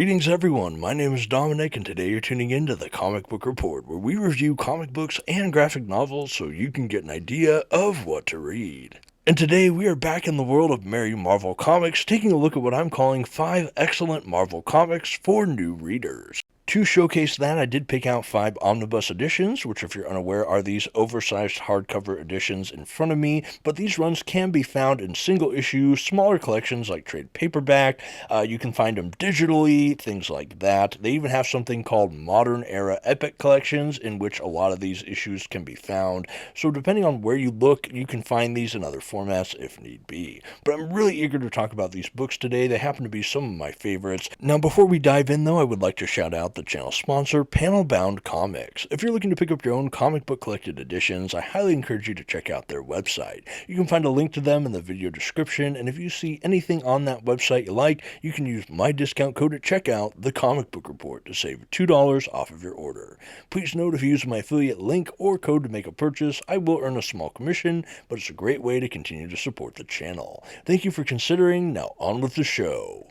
Greetings everyone, my name is Dominic and today you're tuning in to the Comic Book Report, where we review comic books and graphic novels so you can get an idea of what to read. And today we are back in the world of Merry Marvel Comics, taking a look at what I'm calling 5 excellent Marvel comics for new readers. To showcase that, I did pick out 5 omnibus editions, which if you're unaware are these oversized hardcover editions in front of me, but these runs can be found in single issue, smaller collections like trade paperback. You can find them digitally, things like that. They even have something called Modern Era Epic Collections, in which a lot of these issues can be found. So depending on where you look, you can find these in other formats if need be. But I'm really eager to talk about these books today. They happen to be some of my favorites. Now before we dive in though, I would like to shout out the channel sponsor, Panel Bound Comics. If you're looking to pick up your own comic book collected editions, I highly encourage you to check out their website. You can find a link to them in the video description, and if you see anything on that website you like, you can use my discount code at checkout, TheComicBookReport, to save $2 off of your order. Please note if you use my affiliate link or code to make a purchase, I will earn a small commission, but it's a great way to continue to support the channel. Thank you for considering. Now on with the show.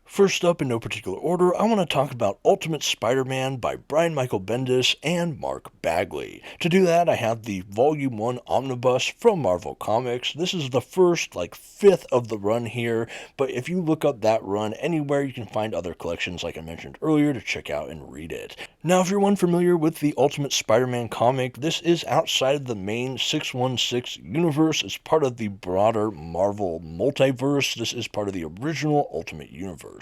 First up, in no particular order, I want to talk about Ultimate Spider-Man by Brian Michael Bendis and Mark Bagley. To do that, I have the Volume 1 Omnibus from Marvel Comics. This is the first, fifth of the run here, but if you look up that run anywhere, you can find other collections like I mentioned earlier to check out and read it. Now, if you're unfamiliar with the Ultimate Spider-Man comic, this is outside of the main 616 universe. It's part of the broader Marvel multiverse. This is part of the original Ultimate Universe.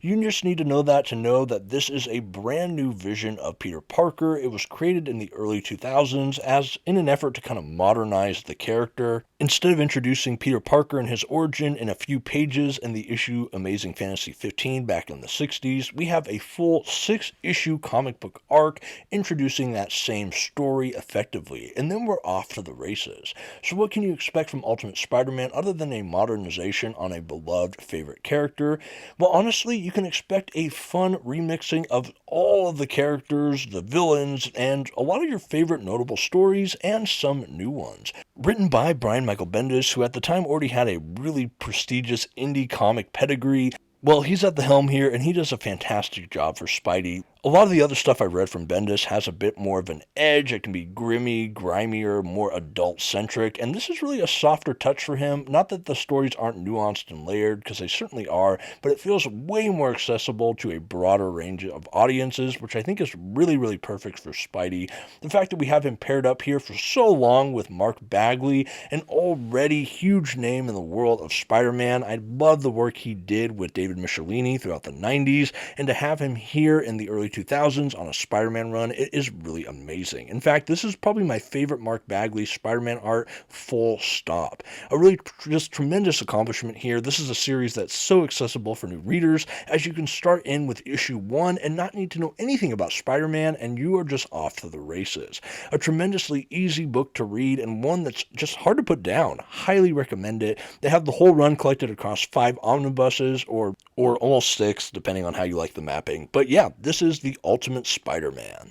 You just need to know that this is a brand new vision of Peter Parker. It was created in the early 2000s as in an effort to kind of modernize the character. Instead of introducing Peter Parker and his origin in a few pages in the issue Amazing Fantasy 15 back in the 60s, we have a full 6-issue comic book arc introducing that same story effectively, and then we're off to the races. So what can you expect from Ultimate Spider-Man other than a modernization on a beloved favorite character? Well, honestly, you can expect a fun remixing of all of the characters, the villains, and a lot of your favorite notable stories, and some new ones. Written by Brian Michael Bendis, who at the time already had a really prestigious indie comic pedigree. Well, he's at the helm here, and he does a fantastic job for Spidey. A lot of the other stuff I read from Bendis has a bit more of an edge. It can be grimmy, grimier, more adult-centric, and this is really a softer touch for him. Not that the stories aren't nuanced and layered, because they certainly are, but it feels way more accessible to a broader range of audiences, which I think is really, really perfect for Spidey. The fact that we have him paired up here for so long with Mark Bagley, an already huge name in the world of Spider-Man. I love the work he did with David Michelinie throughout the 90s, and to have him here in the early 2000s on a Spider-Man run, it is really amazing. In fact, this is probably my favorite Mark Bagley Spider-Man art, full stop. A really just tremendous accomplishment here. This is a series that's so accessible for new readers, as you can start in with issue 1 and not need to know anything about Spider-Man, and you are just off to the races. A tremendously easy book to read, and one that's just hard to put down. Highly recommend it. They have the whole run collected across 5 omnibuses, or almost 6, depending on how you like the mapping. But yeah, this is the Ultimate Spider-Man.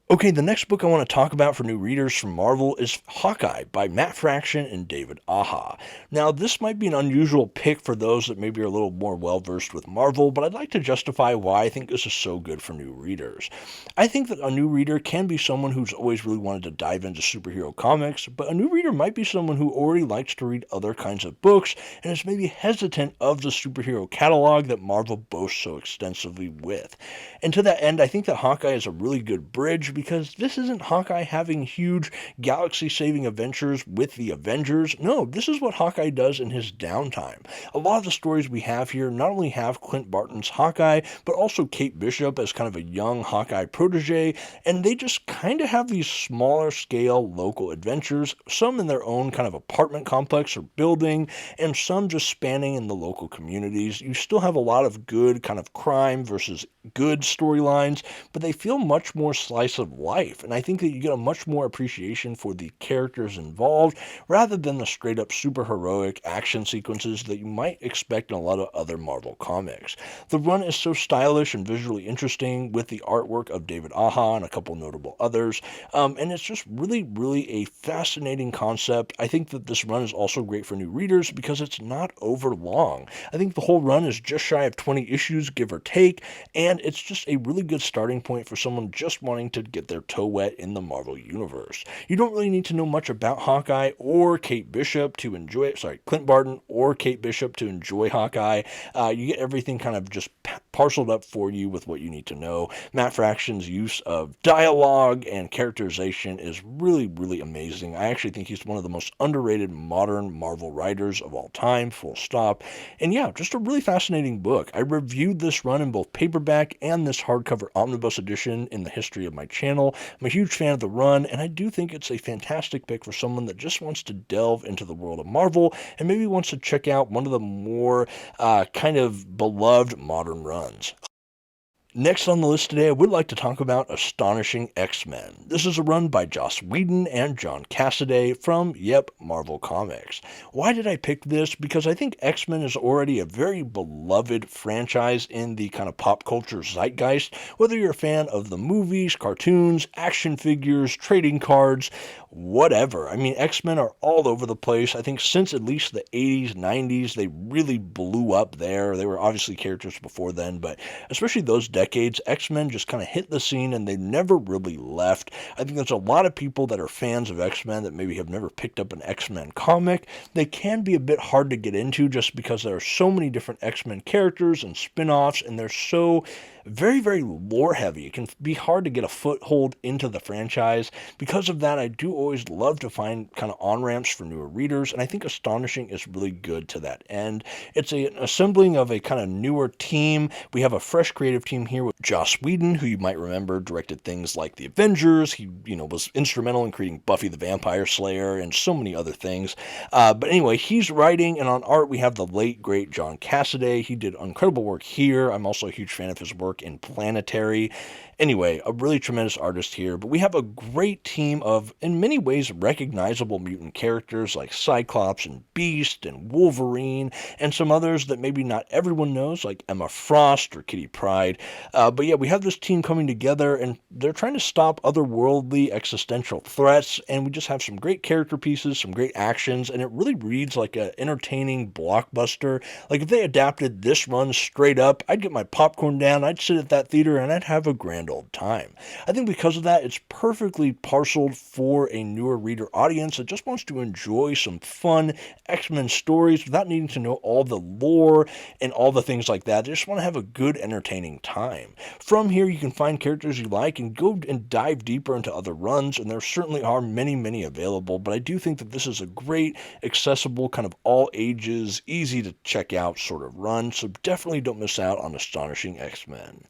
Okay, the next book I want to talk about for new readers from Marvel is Hawkeye by Matt Fraction and David Aja. Now, this might be an unusual pick for those that maybe are a little more well-versed with Marvel, but I'd like to justify why I think this is so good for new readers. I think that a new reader can be someone who's always really wanted to dive into superhero comics, but a new reader might be someone who already likes to read other kinds of books and is maybe hesitant of the superhero catalog that Marvel boasts so extensively with. And to that end, I think that Hawkeye is a really good bridge, because this isn't Hawkeye having huge galaxy-saving adventures with the Avengers. No, this is what Hawkeye does in his downtime. A lot of the stories we have here not only have Clint Barton's Hawkeye, but also Kate Bishop as kind of a young Hawkeye protege, and they just kind of have these smaller-scale local adventures, some in their own kind of apartment complex or building, and some just spanning in the local communities. You still have a lot of good kind of crime versus good storylines, but they feel much more slice of life, and I think that you get a much more appreciation for the characters involved rather than the straight up super heroic action sequences that you might expect in a lot of other Marvel comics. The run is so stylish and visually interesting with the artwork of David Aja and a couple notable others, and it's just really a fascinating concept. I think that this run is also great for new readers because it's not over long. I think the whole run is just shy of 20 issues, give or take, and it's just a really good starting point for someone just wanting to get their toe wet in the Marvel Universe. You don't really need to know much about Hawkeye or Kate Bishop to enjoy it. Sorry, Clint Barton or Kate Bishop to enjoy Hawkeye. You get everything kind of just parceled up for you with what you need to know. Matt Fraction's use of dialogue and characterization is really amazing. I actually think he's one of the most underrated modern Marvel writers of all time, full stop. And yeah, just a really fascinating book. I reviewed this run in both paperback and this hardcover omnibus edition in the history of my channel. I'm a huge fan of the run, and I do think it's a fantastic pick for someone that just wants to delve into the world of Marvel and maybe wants to check out one of the more kind of beloved modern runs. Next on the list today, I would like to talk about Astonishing X-Men. This is a run by Joss Whedon and John Cassaday from, Marvel Comics. Why did I pick this? Because I think X-Men is already a very beloved franchise in the kind of pop culture zeitgeist, whether you're a fan of the movies, cartoons, action figures, trading cards, whatever. I mean, X-Men are all over the place. I think since at least the 80s, 90s, they really blew up there. They were obviously characters before then, but especially those decades, X-Men just kind of hit the scene and they never really left. I think there's a lot of people that are fans of X-Men that maybe have never picked up an X-Men comic. They can be a bit hard to get into just because there are so many different X-Men characters and spin-offs, and they're so very lore heavy. It can be hard to get a foothold into the franchise. Because of that, I do always love to find kind of on-ramps for newer readers, and I think Astonishing is really good to that end. It's an assembling of a kind of newer team. We have a fresh creative team here with Joss Whedon, who you might remember directed things like The Avengers. He, was instrumental in creating Buffy the Vampire Slayer and so many other things. But anyway, he's writing, and on art we have the late, great John Cassaday. He did incredible work here. I'm also a huge fan of his work in Planetary. Anyway, a really tremendous artist here, but we have a great team of, in many ways, recognizable mutant characters like Cyclops and Beast and Wolverine, and some others that maybe not everyone knows, like Emma Frost or Kitty Pryde. But yeah, we have this team coming together, and they're trying to stop otherworldly existential threats, and we just have some great character pieces, some great actions, and it really reads like an entertaining blockbuster. Like, if they adapted this run straight up, I'd get my popcorn down, I'd sit at that theater, and I'd have a grand old time. I think because of that, it's perfectly parceled for a newer reader audience that just wants to enjoy some fun X-Men stories without needing to know all the lore and all the things like that. They just want to have a good, entertaining time. From here, you can find characters you like and go and dive deeper into other runs, and there certainly are many available, but I do think that this is a great, accessible, kind of all ages, easy to check out sort of run, so definitely don't miss out on Astonishing X-Men.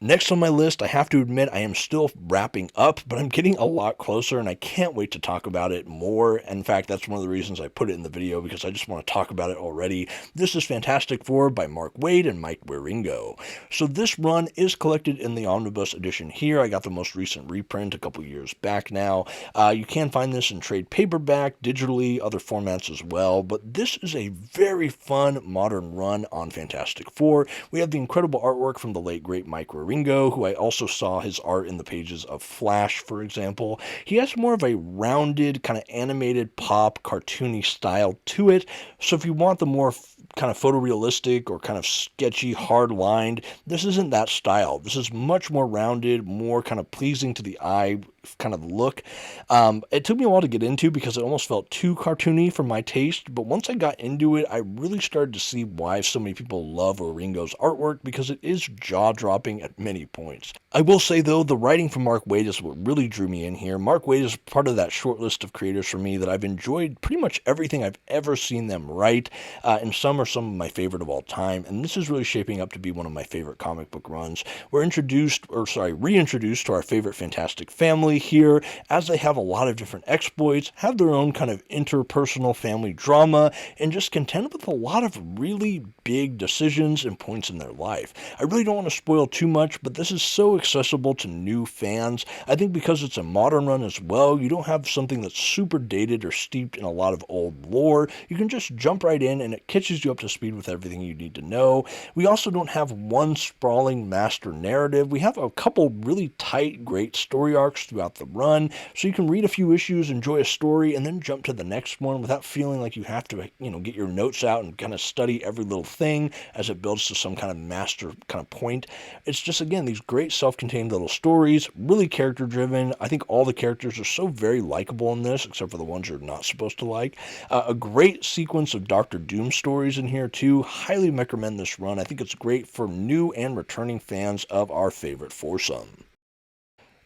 Next on my list, I have to admit I am still wrapping up, but I'm getting a lot closer and I can't wait to talk about it more. In fact, that's one of the reasons I put it in the video, because I just want to talk about it already. This is Fantastic Four by Mark Waid and Mike Wieringo. So this run is collected in the Omnibus edition here. I got the most recent reprint a couple years back now. You can find this in trade paperback, digitally, other formats as well, but this is a very fun modern run on Fantastic Four. We have the incredible artwork from the late great Mike Wieringo, who I also saw his art in the pages of Flash, for example. He has more of a rounded, kind of animated pop, cartoony style to it. So if you want the more kind of photorealistic or kind of sketchy, hard-lined, this isn't that style. This is much more rounded, more kind of pleasing to the eye kind of look. It took me a while to get into because it almost felt too cartoony for my taste, but once I got into it, I really started to see why so many people love Wieringo's artwork, because it is jaw-dropping at many points. I will say, though, the writing from Mark Waid is what really drew me in here. Mark Waid is part of that short list of creators for me that I've enjoyed pretty much everything I've ever seen them write, and some are some of my favorite of all time, and this is really shaping up to be one of my favorite comic book runs. We're reintroduced to our favorite Fantastic Family, family here, as they have a lot of different exploits, have their own kind of interpersonal family drama, and just contend with a lot of really big decisions and points in their life. I really don't want to spoil too much, but this is so accessible to new fans. I think because it's a modern run as well, you don't have something that's super dated or steeped in a lot of old lore. You can just jump right in and it catches you up to speed with everything you need to know. We also don't have one sprawling master narrative. We have a couple really tight, great story arcs throughout the run, so you can read a few issues, enjoy a story, and then jump to the next one without feeling like you have to, get your notes out and kind of study every little thing as it builds to some kind of master kind of point. It's just, again, these great self-contained little stories, really character-driven. I think all the characters are so very likable in this, except for the ones you're not supposed to like. A great sequence of Doctor Doom stories in here, too. Highly recommend this run. I think it's great for new and returning fans of our favorite foursome.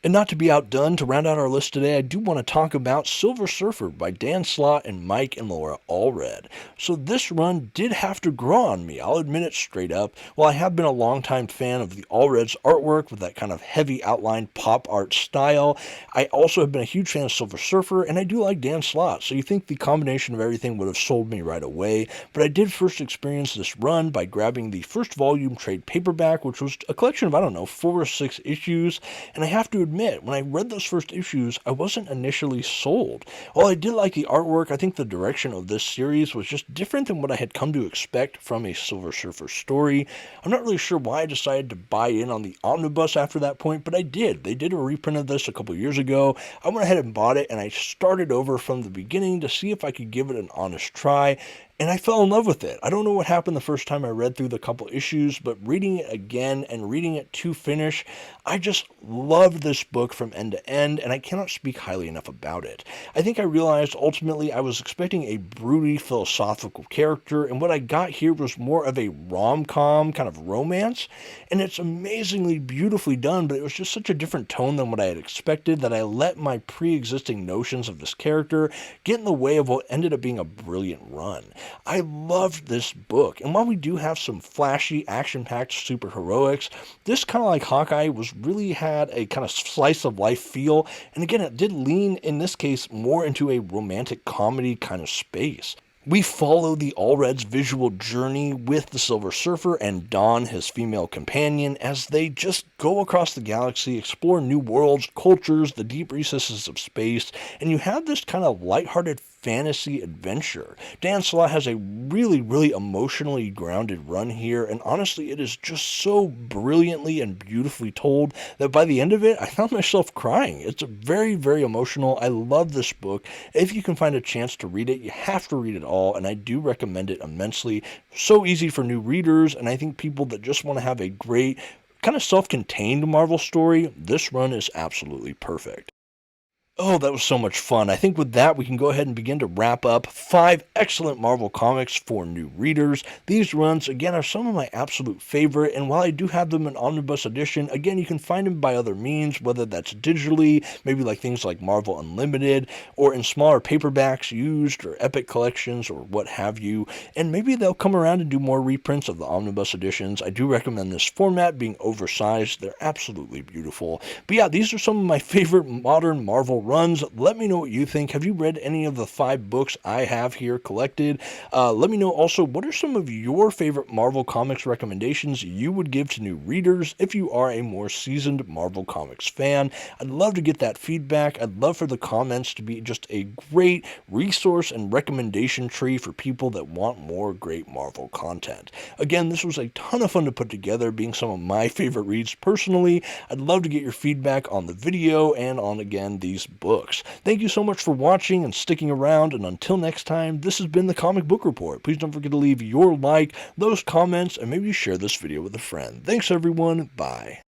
And not to be outdone, to round out our list today, I do want to talk about Silver Surfer by Dan Slott and Mike and Laura Allred. So this run did have to grow on me, I'll admit it straight up. While I have been a longtime fan of the Allred's artwork with that kind of heavy outline pop art style, I also have been a huge fan of Silver Surfer, and I do like Dan Slott, so you think the combination of everything would have sold me right away, but I did first experience this run by grabbing the first volume trade paperback, which was a collection of, 4 or 6 issues, and I have to admit, when I read those first issues, I wasn't initially sold. While I did like the artwork, I think the direction of this series was just different than what I had come to expect from a Silver Surfer story. I'm not really sure why I decided to buy in on the Omnibus after that point, but I did. They did a reprint of this a couple years ago. I went ahead and bought it, and I started over from the beginning to see if I could give it an honest try. And I fell in love with it. I don't know what happened the first time I read through the couple issues, but reading it again and reading it to finish, I just loved this book from end to end, and I cannot speak highly enough about it. I think I realized ultimately I was expecting a broody philosophical character, and what I got here was more of a rom-com kind of romance, and it's amazingly beautifully done, but it was just such a different tone than what I had expected that I let my pre-existing notions of this character get in the way of what ended up being a brilliant run. I loved this book, and while we do have some flashy, action-packed superheroics, this kind of like Hawkeye really had a kind of slice-of-life feel, and again, it did lean, in this case, more into a romantic comedy kind of space. We follow the Allred's visual journey with the Silver Surfer and Dawn, his female companion, as they just go across the galaxy, explore new worlds, cultures, the deep recesses of space, and you have this kind of lighthearted fantasy adventure. Dan Slott has a really, really emotionally grounded run here, and honestly, it is just so brilliantly and beautifully told that by the end of it, I found myself crying. It's very, very emotional. I love this book. If you can find a chance to read it, you have to read it all, and I do recommend it immensely. So easy for new readers, and I think people that just want to have a great, kind of self-contained Marvel story, this run is absolutely perfect. Oh, that was so much fun. I think with that, we can go ahead and begin to wrap up 5 excellent Marvel comics for new readers. These runs, again, are some of my absolute favorite, and while I do have them in Omnibus edition, again, you can find them by other means, whether that's digitally, maybe like things like Marvel Unlimited, or in smaller paperbacks used, or Epic collections, or what have you, and maybe they'll come around and do more reprints of the Omnibus editions. I do recommend this format, being oversized. They're absolutely beautiful. But yeah, these are some of my favorite modern Marvel runs. Let me know what you think. Have you read any of the 5 books I have here collected? Let me know also, what are some of your favorite Marvel Comics recommendations you would give to new readers if you are a more seasoned Marvel Comics fan? I'd love to get that feedback. I'd love for the comments to be just a great resource and recommendation tree for people that want more great Marvel content. Again, this was a ton of fun to put together, being some of my favorite reads personally. I'd love to get your feedback on the video and on, again, these books. Thank you so much for watching and sticking around, and until next time, this has been the Comic Book Report. Please don't forget to leave your like, those comments, and maybe share this video with a friend. Thanks everyone, bye.